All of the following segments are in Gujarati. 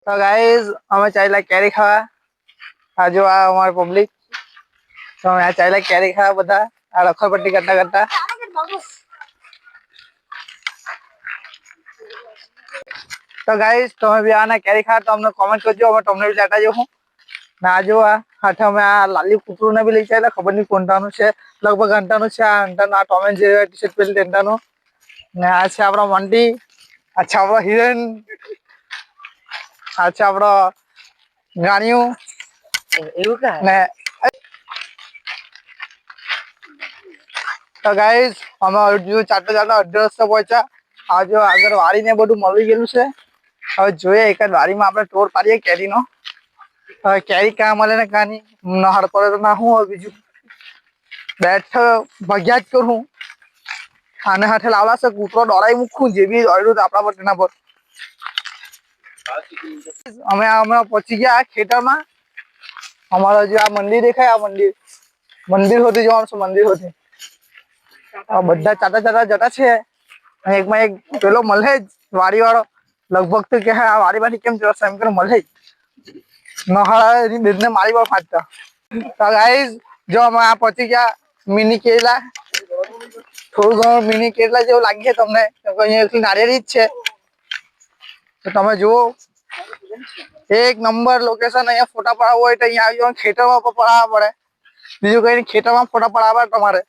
તો ગાઈઝ અમે ચાલ્યા કેરી ખાવા. આ જો આ અમારી પબ્લિક. તો અમે આ ચાલ્યા કેરી ખાવા બધા આ રખડપટ્ટી કરતા કરતા. તો ગાઈઝ તમે બી આના કેરી ખાવા તો અમને કોમેન્ટ કરજો, અમે તમને બી લેતા જવું. ને આ જો આ હાથે અમે આ લાલી કૂતરું ને બી લઈ ચાલ્યા, ખબર નહીં કોણતાનું છે, લગભગ અંટાનું છે. આ અંટાનું આ Tom and Jerry T shirt પહેરી અંટાનું. ને આ છે આપણો મંટી, આ છે આપણો હિરેન, આ છે આપણો ગાણિયું એવું કા ને. તો ગાઈઝ અમે હજુ ચાલતા અડધો રસ્તે પહોંચ્યા. આ જો આગળ વાડીને બધું મળી ગયેલું છે. હવે જોઈએ એકાદ વાડીમાં આપણે ટોર પાડીએ કેરીનો. હવે કેરી કાં મળે ને કાં નહીં, નહડ પડે તો ના શું હોય બીજું. બેઠ ભગ્યા જ કરું. આને હાથે લાવલા છે કૂતરો દોડાઈ મૂકું, જે બી દોડ્યું આપણા પર તેના પર. અમે હમણાં પહોંચી ગયા ખેતરમાં. અમારો જે આ મંદિર દેખાય, આ મંદિર સુધી જવાનું છે. મંદિર સુધી બધા ચાટા ચાટા જતા છે. એકમાં એક પેલો મળે જ વાડી વાળો, લગભગ તો કે આ વાડીમાંથી કેમ જશે એમ કે મળે જ નહાળા એની બેદને મારી પર ફાટતા. તો ગાઈઝ જો અમે આ પહોંચી ગયા મિની કેરલા. થોડું ઘણું મિની કેરલા જેવું લાગે તમને, અહીંયા નારિયેળી જ છે. તો તમે જુઓ એક નંબર લોકેશન. અહીંયા ફોટા પડાવવા હોય તો અહીંયા આવી જાવ. ખેતરમાં પણ પડાવવા પડે, બીજું કઈ નહીં, ખેતરમાં ફોટા પડાવવા પડે તમારે.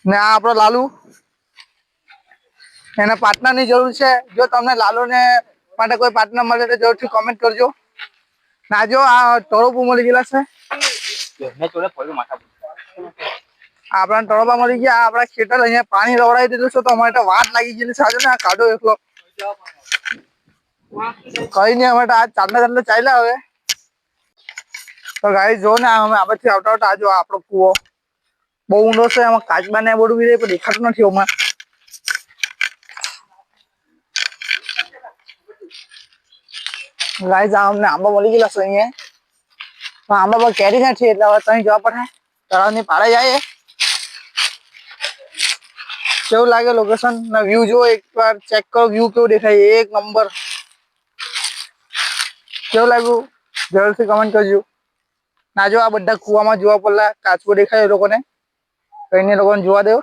ને આ આપણો લાલુ, એને પાર્ટનરની જરૂર છે. જો તમને લાલુ ને માટે કોઈ પાર્ટનર મળે તો જરૂરથી કોમેન્ટ કરજો. ના જો આ ટોળો મળી ગયેલા છે. આપણા ટોળા મળી ગયા. આપણા ખેતર અહીંયા પાણી રવડાવી દીધું છે, તો અમારે તો વાત લાગી ગયેલી છે. ને આ કાઢો એકલો કઈ નહીં, અમે આ ચાંદા ચાંદા ચાલ્યા. હવે તો ગાઈસ જો ને અમે આબાદથી આવતા આવતા આ જો આપણો કૂવો બહુ ઊંડો છે. એમાં કાચબા ને બધું બી પણ દેખાતું નથી. ઓમાં ગાઈસ અમને આંબા મળી ગયેલા છે અહીંયા, પણ આંબા પર કેરી નથી એટલે હવે ત્યાં જવા પડે. તળાવની પાળે જાય. કેવું લાગે લોકેશન ના વ્યૂ જો એકવાર ચેક કરો. વ્યૂ કેવું દેખાય, એક નંબર. કેવું લાગ્યું જરૂરથી કમેન્ટ કરજો. ના જો આ બધા કુવામાં જોવા પડલા કાચબો દેખાય એ લોકોને, કઈને લોકોને જોવા દેવો.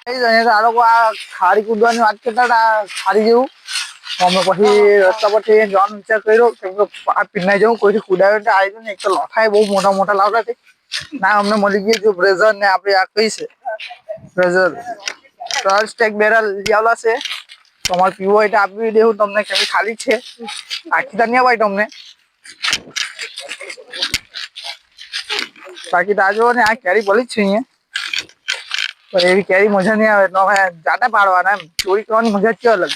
આ લોકો આ ખારી કૂદવાની વાત કરતા હતા, ખારી જેવું. અમે પછી રસ્તા પરથી જવાનો વિચાર કર્યો, કેમ કે આ પીનાઈ જવું કોઈથી કુદાવે તો આવી જાય ને. એક તો લોઠાય બહુ મોટા મોટા લાવતા છે. ના અમને મળી ગયું જો બ્રેઝર ને આપણે આ કઈ છે બ્રેઝર સ્ટેક બેરલ લાવલા છે. તમારે પીવો હોય તો આપી દેવું તમને, કેમ ખાલી છે. આખી તો નહીં અપાય તમને. બાકી તો આ જો ને આ કેરી પડી જ છે અહીંયા, પણ એવી કેરી મજા નહીં આવે. તો અમે જાતે પાડવાના, એમ ચોરી કરવાની મજા જ છે અલગ.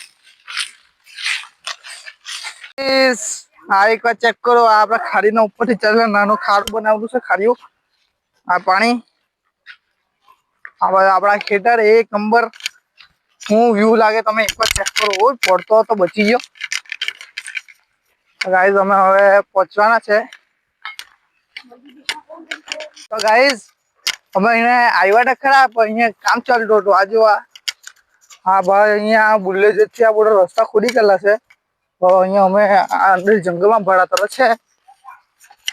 આ એક વાર ચેક કરો. આ આપડા ખાડીના ઉપરથી ચાલે નાનું ખાડું બનાવેલું છે. ખાડીઓ આ પાણી આપણા ખેતર એક નંબર. હું વ્યૂ લાગે તમે એકવાર ચેક કરો. પડતો તો બચી ગયો. ગાઈઝ અમે હવે પહોંચવાના છે. તો ગાઈઝ અમે અહીંયા આવ્યા હતા ખરા, પણ અહીંયા કામ ચાલતું હતું. આ જો હા ભાઈ અહીંયા બુલેજ થી આ બધો રસ્તા ખોદી ગયેલા છે. તો અહીંયા અમે અંદર જંગલમાં ભરાતા છે.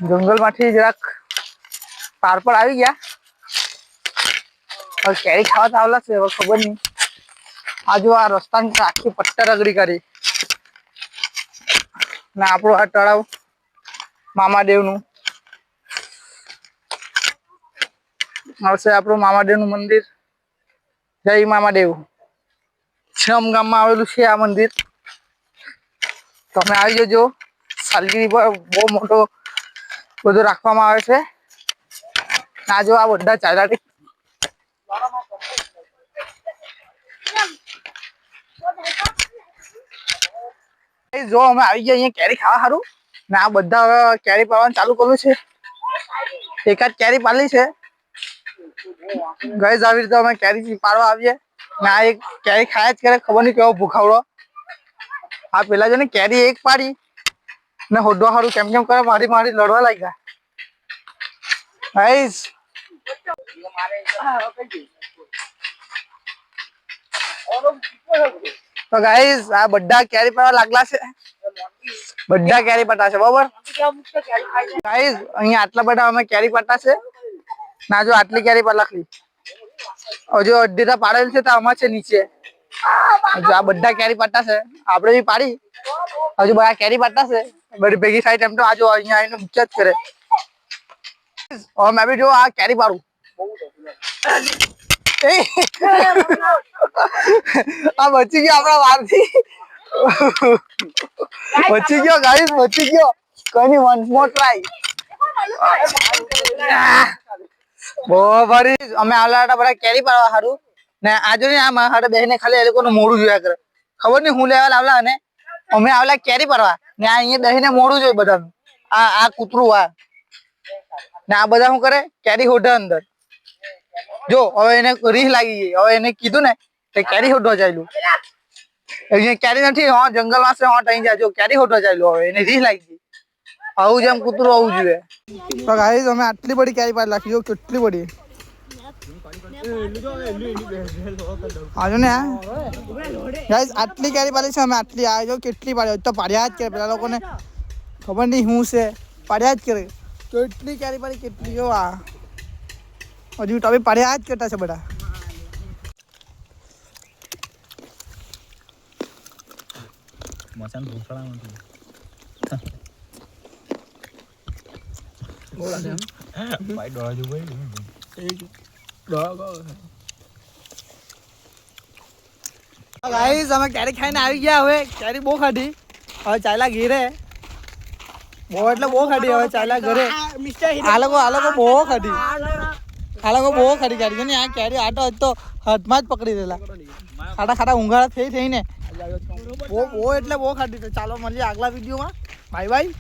જંગલમાંથી જરાક પાર પર આવી ગયા. હવે કેરી ખાવા તો આવલા છે, હવે ખબર નહીં. આ જો આ રસ્તાની આખી પટ્ટા રગડી કરી ને આપણું આ તળાવ મામાદેવનું આવશે. આપણું મામાદેવનું મંદિર, જય મામાદેવ. છમ ગામમાં આવેલું છે આ મંદિર. તમે આવી જજો. સાલગીરી પર બહુ મોટો બધું રાખવામાં આવે છે. આ જો આ બધા ચાલ્યા જો અમે આવી ગયા અહીંયા કેરી ખાવા સારું. ને આ બધા હવે કેરી પાડવાનું ચાલુ કર્યું છે. એકાદ કેરી પાડી છે. ગઈ આવી રીતે અમે કેરી પાડવા આવીએ ને આ એક કેરી ખાયા જ કરે. ખબર નહીં કેવો ભૂખાવડો. આ પેલા જો ને કેરી એક પાડી ને હોડવા સારું કેમ કેમ કરે, મારી મારી લડવા લાગ્યા. ગાઈસ તો ગાઈસ આ બધા કેરી પાડવા લાગલા છે, બધા કેરી પાડતા છે બરોબર ગાઈસ. અહીંયા આટલા બધા અમે કેરી પાડતા છે ના, જો આટલી કેરી પાડ લાખલી હજુ અડધી પાડેલ છે તો આમાં છે નીચે. જો આ બધા કેરી પાડતા છે, આપણે બી પાડી હજુ બધા કેરી પાડતા છે બધી ભેગી સાઈડ. એમ તો આ જો અહીંયા આવીને ઊંચા જ કરે. હવે મેં બી જો આ કેરી પાડું. આ બચી ગયો આપણા વારથી, બચી ગયો ગાઈસ, બચી ગયો. કઈ નઈ, વન્સ મોર ટ્રાય. બરાબર. અમે આવલા હતા બધા કેરી પાડવા સારું ને આજુ ને આ મારા બેને ખાલી એ લોકોનું મોડું જોયા કરે. ખબર નઈ હું લેવા લાવલા અને અમે આવલા કેરી પાડવા ને આ અહીંયા દહીને મોડું જોઈ બધાનું. આ કૂતરું આ ને આ બધા શું કરે, કેરી હોઢે અંદર. જો હવે એને રીહ લાગી ગઈ. હવે એને કીધું ને કે કેરી હોઢવા ચાલ્યું. અહીંયા કેરી નથી, હા જંગલમાં છે, હા અહીં જાય. જો કેરી હોઢવા ચાલ્યું, હવે એને રીહ લાગી ગઈ. આવું જેમ કૂતરું આવું જોઈએ. તો ગાઈસ અમે આટલી બધી કેરી પાડી નાખી. જો કેટલી બધી આજુ ને ગાઈસ આટલી કેરી પાડી છે અમે. આટલી આ જો કેટલી પાડી તો પાડ્યા જ કરે. પેલા લોકોને ખબર નહીં શું છે, પાડ્યા જ કરે. તો એટલી કેરી પાડી કેટલી. જો આ હજુ તો પાડ્યા જ કરતા છે બધા. મચાન ભૂખડા ગાઈસ અમે કેરી ખાઈને આવી ગયા. હવે કેરી બહુ ખાધી, હવે ચાલ્યા ઘેરે. બહુ એટલે બહુ ખાધી, હવે ચાલ્યા ઘરે. આ લોકો બહુ ખાધી, આ લોકો બહુ ખાધી કેરી ને. આ કેરી આટો તો હાથમાં જ પકડી દેલા. ખાટા ખાટા ઊંઘાડા થઈ ને બહુ એટલે બહુ ખાધી. ચાલો મળીએ આગલા વિડીયોમાં. Bye bye.